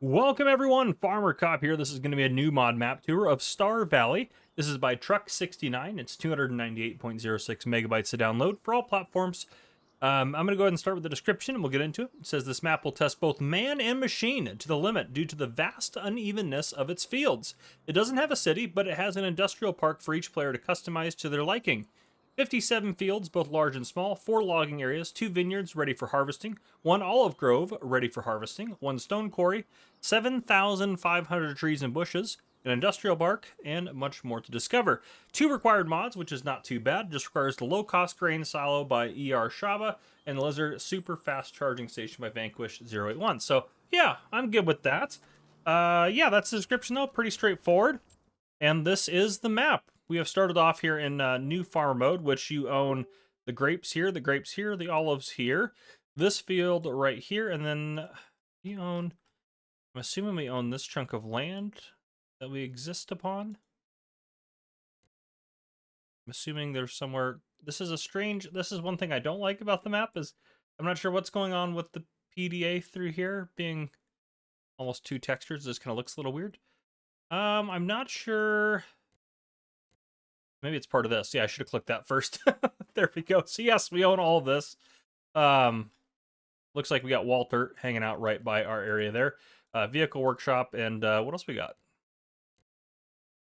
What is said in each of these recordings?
Welcome everyone, Farmer Cop here. This is going to be a new mod map tour of Star Valley. This is by Truck69. It's 298.06 megabytes to download for all platforms. I'm going to go ahead and start with the description and we'll get into it. It says this map will test both man and machine to the limit due to the vast unevenness of its fields. It doesn't have a city, but it has an industrial park for each player to customize to their liking. 57 fields, both large and small, 4 logging areas, 2 vineyards ready for harvesting, 1 olive grove ready for harvesting, 1 stone quarry, 7,500 trees and bushes, an industrial park, and much more to discover. 2 required mods, which is not too bad. Just requires the low-cost grain silo by ER Shaba and the Lizard super fast charging station by Vanquish 081. So yeah, I'm good with that. Yeah, that's the description though. Pretty straightforward. And this is the map. We have started off here in new farm mode, which you own the grapes here, the olives here, this field right here, and then you own, I'm assuming we own this chunk of land that we exist upon. I'm assuming there's somewhere, this is one thing I don't like about the map is I'm not sure what's going on with the PDA through here being almost 2 textures. This kind of looks a little weird. I'm not sure. Maybe it's part of this. Yeah, I should have clicked that first. There we go. So yes, we own all of this. Looks like we got Walter hanging out right by our area there. Vehicle workshop, and what else we got?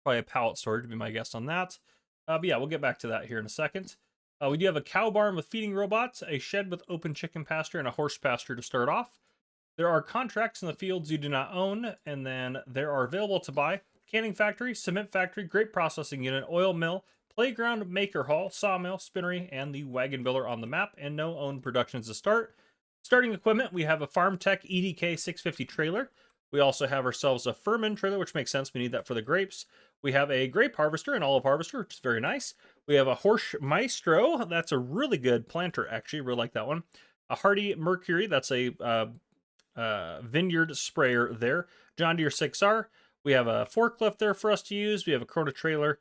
Probably a pallet storage would be my guess on that. But yeah, we'll get back to that here in a second. We do have a cow barn with feeding robots, a shed with open chicken pasture, and a horse pasture to start off. There are contracts in the fields you do not own, and then there are available to buy. Canning factory, cement factory, grape processing unit, oil mill, playground, maker hall, sawmill, spinnery, and the wagon builder on the map, and no owned productions to start. Starting equipment, we have a FarmTech EDK 650 trailer. We also have ourselves a Furman trailer, which makes sense. We need that for the grapes. We have a grape harvester and olive harvester, which is very nice. We have a Horsch Maestro. That's a really good planter, actually. Really like that one. A Hardy Mercury. That's a vineyard sprayer there. John Deere 6R. We have a forklift there for us to use. We have a Corona trailer.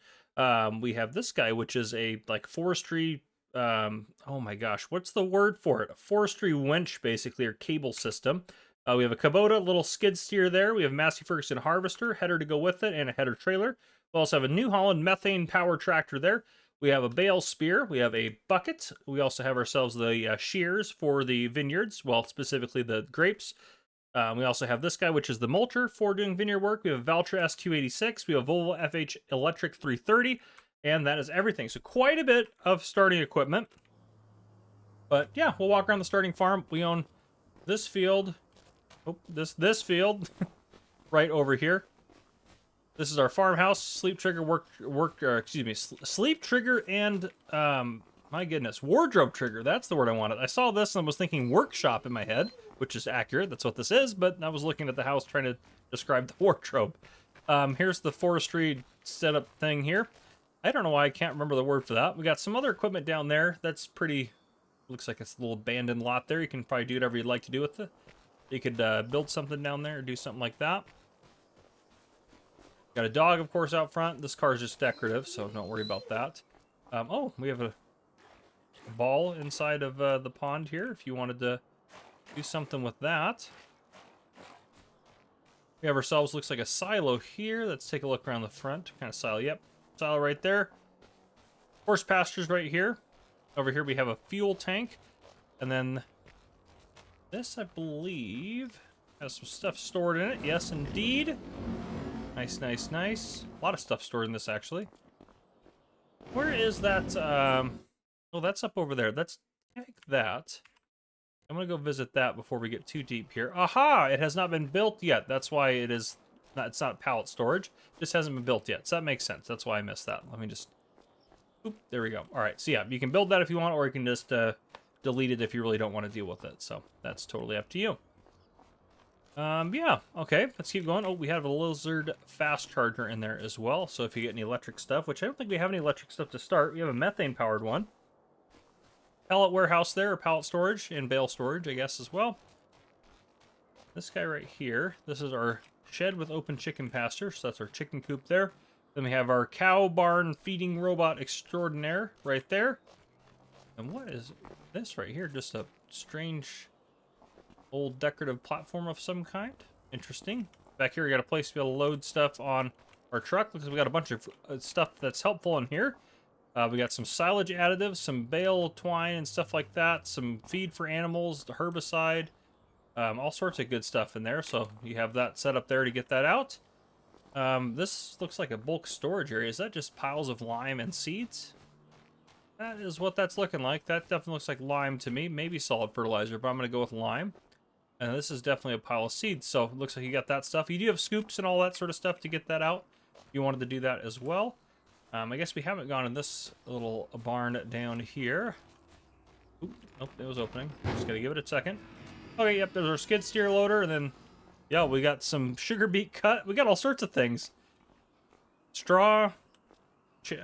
We have this guy, which is a like forestry. Oh my gosh, what's the word for it? A forestry winch, basically, or cable system. We have a Kubota little skid steer there. We have Massey Ferguson harvester, header to go with it, and a header trailer. We also have a New Holland methane power tractor there. We have a bale spear. We have a bucket. We also have ourselves the shears for the vineyards, well, specifically the grapes. We also have this guy, which is the mulcher for doing vineyard work. We have Valtra S286. We have Volvo FH Electric 330. And that is everything. So quite a bit of starting equipment. But yeah, we'll walk around the starting farm. We own this field. Oh, this field right over here. This is our farmhouse. Sleep trigger, sleep trigger and my goodness, wardrobe trigger. That's the word I wanted. I saw this and I was thinking workshop in my head, which is accurate. That's what this is, but I was looking at the house trying to describe the wardrobe. Here's the forestry setup thing here. I don't know why I can't remember the word for that. We got some other equipment down there. That's pretty, looks like it's a little abandoned lot there. You can probably do whatever you'd like to do with it. You could build something down there or do something like that. Got a dog, of course, out front. This car is just decorative, so don't worry about that. Oh, we have a ball inside of the pond here if you wanted to do something with that. We have ourselves, looks like a silo here. Let's take a look around the front. Kind of silo, yep. Silo right there. Horse pastures right here. Over here we have a fuel tank. And then this, I believe, has some stuff stored in it. Yes, indeed. Nice, nice, nice. A lot of stuff stored in this, actually. Where is that? Oh, that's up over there. Let's take that. I'm going to go visit that before we get too deep here. Aha! It has not been built yet. That's why it is not, it's not pallet storage. It just hasn't been built yet. So that makes sense. That's why I missed that. Let me just... Oop, there we go. All right. So yeah, you can build that if you want, or you can just delete it if you really don't want to deal with it. So that's totally up to you. Yeah, okay, let's keep going. Oh, we have a Lizard fast charger in there as well. So if you get any electric stuff, which I don't think we have any electric stuff to start. We have a methane powered one. Pallet warehouse there, or pallet storage, and bale storage, I guess, as well. This guy right here, this is our shed with open chicken pasture, so that's our chicken coop there. Then we have our cow barn feeding robot extraordinaire right there. And what is this right here? Just a strange old decorative platform of some kind. Interesting. Back here, we got a place to be able to load stuff on our truck because we got a bunch of stuff that's helpful in here. We got some silage additives, some bale twine and stuff like that, some feed for animals, the herbicide, all sorts of good stuff in there. So you have that set up there to get that out. This looks like a bulk storage area. Is that just piles of lime and seeds? That is what that's looking like. That definitely looks like lime to me. Maybe solid fertilizer, but I'm going to go with lime. And this is definitely a pile of seeds. So it looks like you got that stuff. You do have scoops and all that sort of stuff to get that out. You wanted to do that as well. I guess we haven't gone in this little barn down here. Oop, nope, it was opening. Just gotta give it a second. Okay, yep, there's our skid steer loader, and then, yeah, we got some sugar beet cut. We got all sorts of things. Straw.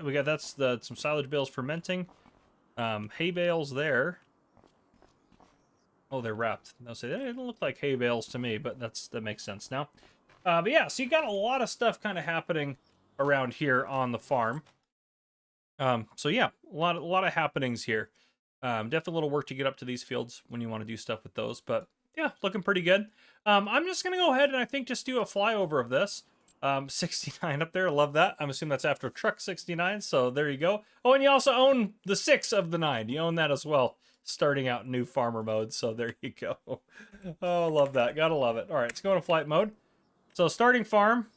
We got some silage bales fermenting. Hay bales there. Oh, they're wrapped. They'll say they don't look like hay bales to me, but that makes sense now. But yeah, so you got a lot of stuff kind of happening around here on the farm. So yeah, a lot of happenings here. Definitely a little work to get up to these fields when you want to do stuff with those, but yeah, looking pretty good. I'm just gonna go ahead and I think just do a flyover of this. 69 up there, love that. I'm assuming that's after truck 69, so there you go. Oh, and you also own the 6 of the 9. You own that as well, starting out new farmer mode, so there you go. Oh, love that, gotta love it. All right, let's go into flight mode. So starting farm,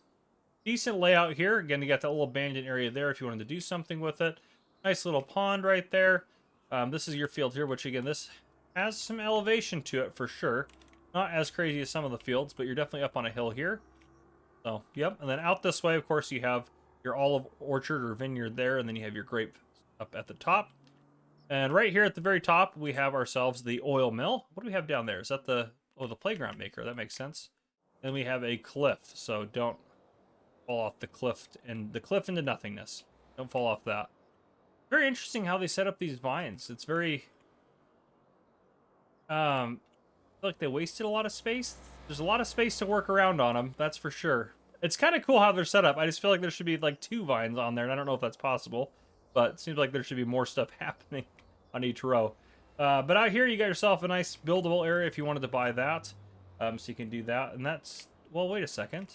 decent layout here. Again, you got that little abandoned area there if you wanted to do something with it. Nice little pond right there. This is your field here, which again, this has some elevation to it for sure. Not as crazy as some of the fields, but you're definitely up on a hill here. So, yep. And then out this way, of course, you have your olive orchard or vineyard there, and then you have your grape up at the top. And right here at the very top, we have ourselves the oil mill. What do we have down there? Is that the playground maker? That makes sense. Then we have a cliff, so don't fall off the cliff into nothingness. Don't fall off that. Very interesting how they set up these vines. It's very I feel like they wasted a lot of space. There's a lot of space to work around on them, that's for sure. It's kind of cool how they're set up. I just feel like there should be like 2 vines on there, and I don't know if that's possible, but it seems like there should be more stuff happening on each row. But out here, you got yourself a nice buildable area if you wanted to buy that. So you can do that, and that's, well, wait a second.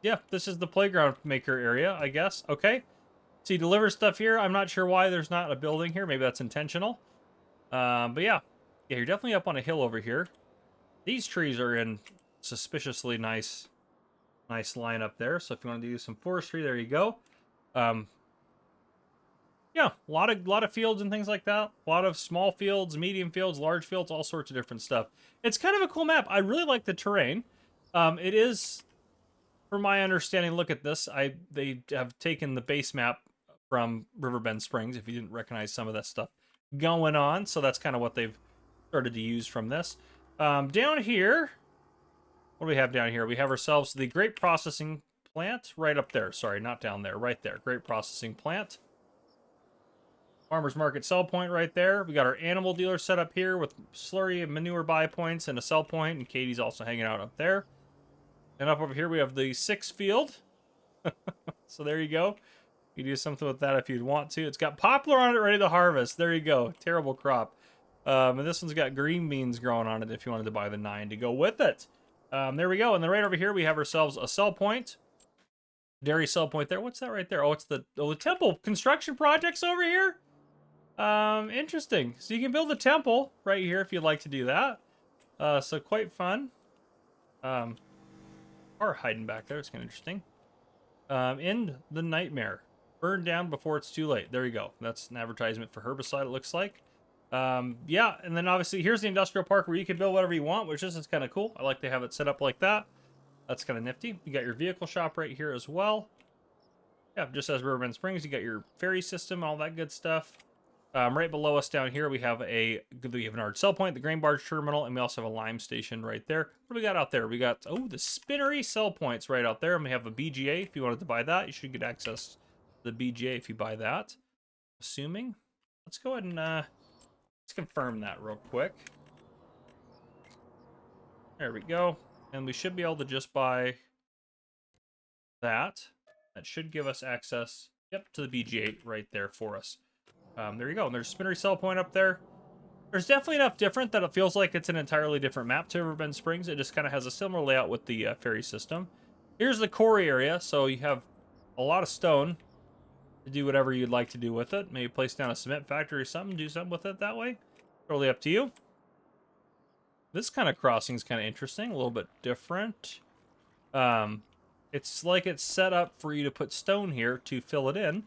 Yeah, this is the playground maker area, I guess. Okay. So you deliver stuff here. I'm not sure why there's not a building here. Maybe that's intentional. But yeah. Yeah, you're definitely up on a hill over here. These trees are in suspiciously nice line up there. So if you want to do some forestry, there you go. Yeah, a lot of fields and things like that. A lot of small fields, medium fields, large fields, all sorts of different stuff. It's kind of a cool map. I really like the terrain. It is, from my understanding, look at this. They have taken the base map from Riverbend Springs, if you didn't recognize some of that stuff going on. So that's kind of what they've started to use from this. Down here, what do we have down here? We have ourselves the grape processing plant right up there. Sorry, not down there, right there. Grape processing plant. Farmer's Market sell point right there. We got our animal dealer set up here with slurry and manure buy points and a sell point, and Katie's also hanging out up there. And up over here we have the 6 field. So there you go. You do something with that if you'd want to. It's got poplar on it ready to harvest. There you go. Terrible crop. And this one's got green beans growing on it if you wanted to buy the 9 to go with it. There we go. And then right over here we have ourselves a sell point. Dairy sell point there. What's that right there? Oh, it's the temple construction projects over here. Interesting. So you can build a temple right here if you'd like to do that. So quite fun. Are hiding back there. It's kind of interesting. End the nightmare. Burn down before it's too late. There you go. That's an advertisement for herbicide, it looks like. Yeah, and then obviously here's the industrial park where you can build whatever you want, which is kind of cool. I like to have it set up like that. That's kind of nifty. You got your vehicle shop right here as well. Yeah, just as Riverbend Springs, you got your ferry system, all that good stuff. Right below us down here, we have an Ard sell point, the grain barge terminal, and we also have a lime station right there. What do we got out there? We got, oh, the spinnery sell points right out there, and we have a BGA. If you wanted to buy that, you should get access to the BGA if you buy that. Assuming. Let's go ahead and let's confirm that real quick. There we go. And we should be able to just buy that. That should give us access, yep, to the BGA right there for us. There you go. And there's a Spinnery Sell Point up there. There's definitely enough different that it feels like it's an entirely different map to Riverbend Springs. It just kind of has a similar layout with the ferry system. Here's the quarry area, so you have a lot of stone to do whatever you'd like to do with it. Maybe place down a cement factory or something, do something with it that way. Totally up to you. This kind of crossing is kind of interesting, a little bit different. It's like it's set up for you to put stone here to fill it in.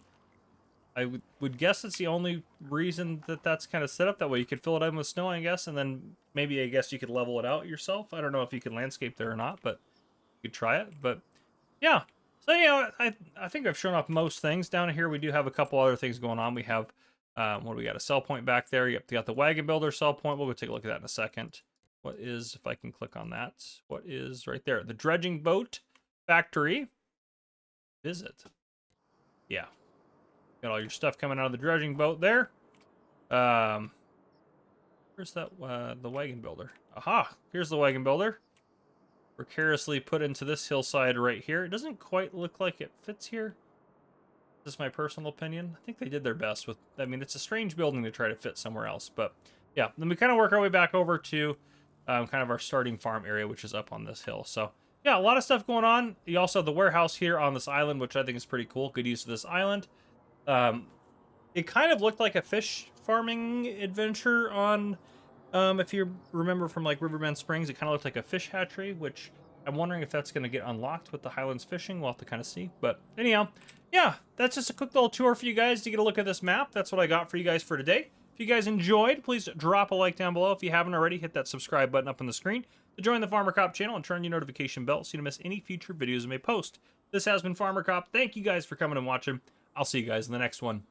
I would guess it's the only reason that that's kind of set up that way. You could fill it in with snow, I guess, and then maybe I guess you could level it out yourself. I don't know if you can landscape there or not, but you could try it. But yeah, so yeah, I think I've shown off most things. Down here we do have a couple other things going on. We have what do we got? A sell point back there. Yep, you got the wagon builder sell point. We'll go take a look at that in a second. What is, if I can click on that, what is right there? The dredging boat factory. Visit. Yeah. Got all your stuff coming out of the dredging boat there. Where's that? The wagon builder. Aha! Here's the wagon builder. Precariously put into this hillside right here. It doesn't quite look like it fits here. This is my personal opinion. I think they did their best with. I mean, it's a strange building to try to fit somewhere else, but yeah. Then we kind of work our way back over to kind of our starting farm area, which is up on this hill. So yeah, a lot of stuff going on. You also have the warehouse here on this island, which I think is pretty cool. Good use of this island. It kind of looked like a fish farming adventure on, if you remember from like Riverbend Springs, it kind of looked like a fish hatchery, which I'm wondering if that's going to get unlocked with the Highlands fishing. We'll have to kind of see. But anyhow, yeah, that's just a quick little tour for you guys to get a look at this map. That's what I got for you guys for today. If you guys enjoyed, please drop a like down below. If you haven't already, hit that subscribe button up on the screen to join the Farmer Cop channel and turn your notification bell so you don't miss any future videos I may post. This has been Farmer Cop. Thank you guys for coming and watching. I'll see you guys in the next one.